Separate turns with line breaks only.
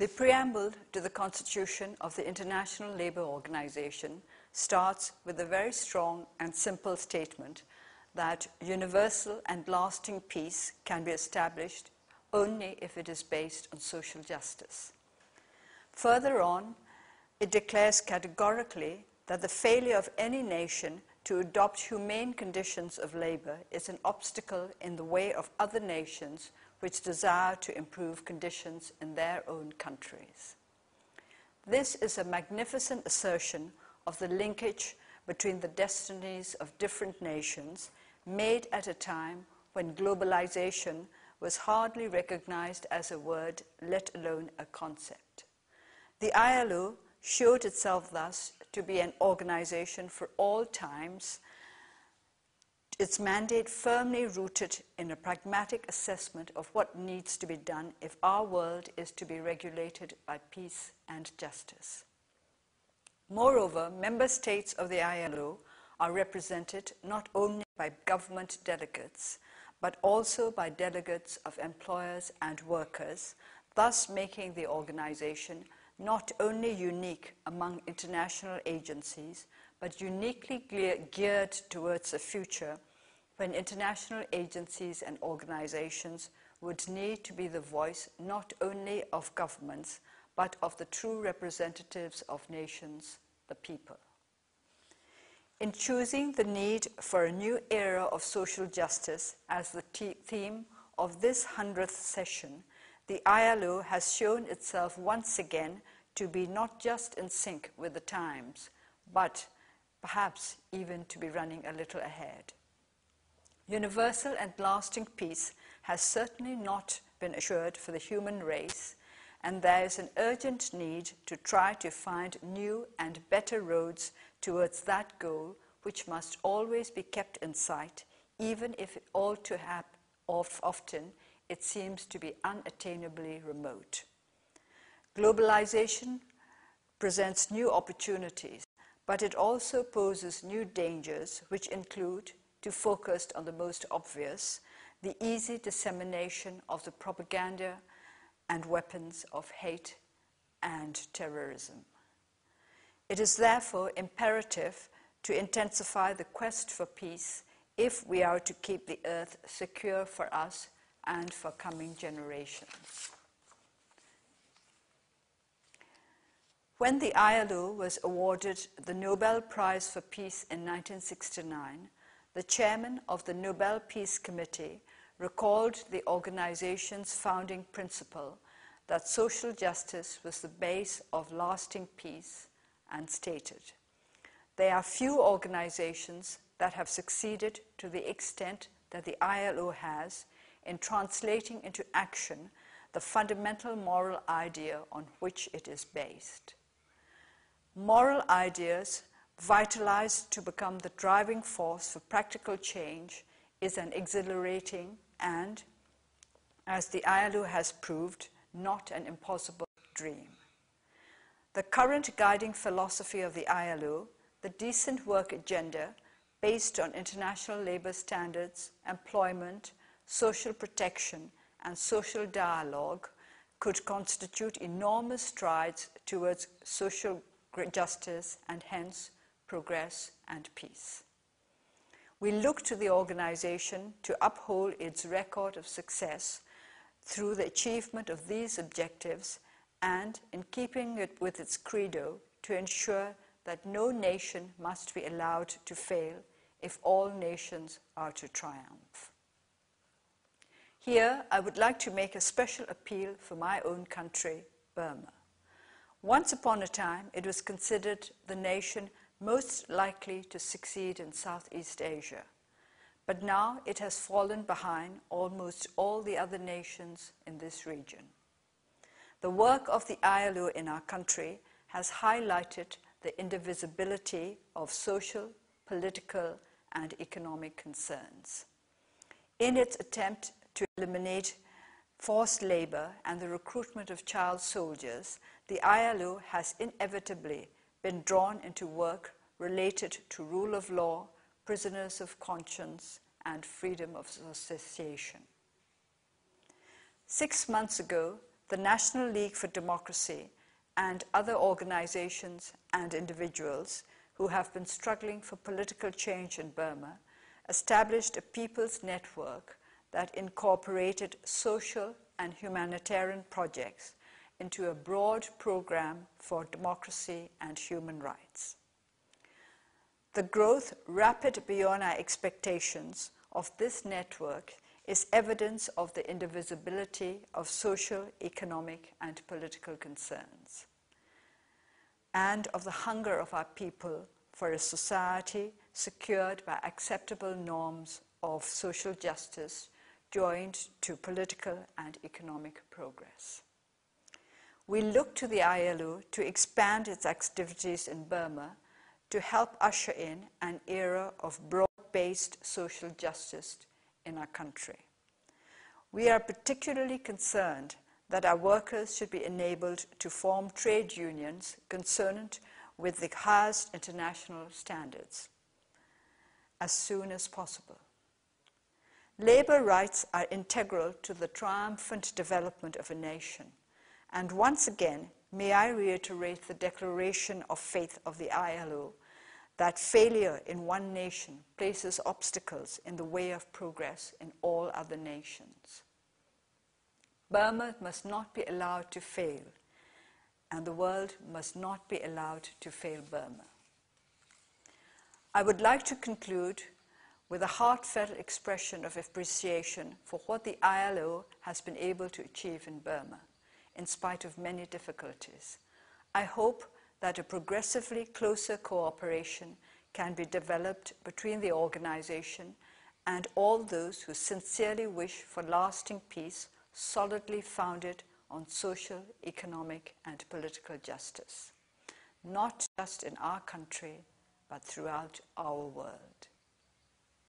The preamble to the Constitution of the International Labour Organization starts with a very strong and simple statement that universal and lasting peace can be established only if it is based on social justice. Further on, it declares categorically that the failure of any nation to adopt humane conditions of labor is an obstacle in the way of other nations which desire to improve conditions in their own countries. This is a magnificent assertion of the linkage between the destinies of different nations made at a time when globalization was hardly recognized as a word, let alone a concept. The ILO showed itself thus to be an organization for all times, its mandate firmly rooted in a pragmatic assessment of what needs to be done if our world is to be regulated by peace and justice. Moreover, member states of the ILO are represented not only by government delegates, but also by delegates of employers and workers, thus making the organization not only unique among international agencies, but uniquely geared towards a future when international agencies and organizations would need to be the voice not only of governments, but of the true representatives of nations, the people. In choosing the need for a new era of social justice as the theme of this 100th session, the ILO has shown itself once again to be not just in sync with the times, but perhaps even to be running a little ahead. Universal and lasting peace has certainly not been assured for the human race, and there is an urgent need to try to find new and better roads towards that goal, which must always be kept in sight, even if all too often it seems to be unattainably remote. Globalization presents new opportunities, but it also poses new dangers, which include, to focus on the most obvious, the easy dissemination of the propaganda and weapons of hate and terrorism. It is therefore imperative to intensify the quest for peace if we are to keep the earth secure for us and for coming generations. When the ILO was awarded the Nobel Prize for Peace in 1969, the chairman of the Nobel Peace Committee recalled the organization's founding principle that social justice was the base of lasting peace and stated, "There are few organizations that have succeeded to the extent that the ILO has in translating into action the fundamental moral idea on which it is based. Moral ideas vitalized to become the driving force for practical change is an exhilarating and, as the ILO has proved, not an impossible dream. The current guiding philosophy of the ILO, the decent work agenda, based on international labor standards, employment, social protection, and social dialogue, could constitute enormous strides towards social justice and hence progress and peace. We look to the organization to uphold its record of success through the achievement of these objectives and, in keeping it with its credo, to ensure that no nation must be allowed to fail if all nations are to triumph. Here, I would like to make a special appeal for my own country, Burma. Once upon a time, it was considered the nation most likely to succeed in Southeast Asia, but now it has fallen behind almost all the other nations in this region. The work of the ILO in our country has highlighted the indivisibility of social, political, and economic concerns. In its attempt to eliminate forced labor and the recruitment of child soldiers, the ILO has inevitably been drawn into work related to rule of law, prisoners of conscience, and freedom of association. 6 months ago, the National League for Democracy, and other organizations and individuals who have been struggling for political change in Burma established a people's network that incorporated social and humanitarian projects into a broad program for democracy and human rights. The growth, rapid beyond our expectations, of this network is evidence of the indivisibility of social, economic, and political concerns, and of the hunger of our people for a society secured by acceptable norms of social justice joined to political and economic progress. We look to the ILO to expand its activities in Burma to help usher in an era of broad-based social justice in our country. We are particularly concerned that our workers should be enabled to form trade unions consonant with the highest international standards as soon as possible. Labor rights are integral to the triumphant development of a nation, and once again, may I reiterate the declaration of faith of the ILO that failure in one nation places obstacles in the way of progress in all other nations. Burma must not be allowed to fail, and the world must not be allowed to fail Burma. I would like to conclude with a heartfelt expression of appreciation for what the ILO has been able to achieve in Burma, in spite of many difficulties. I hope that a progressively closer cooperation can be developed between the organization and all those who sincerely wish for lasting peace solidly founded on social, economic, and political justice, not just in our country, but throughout our world.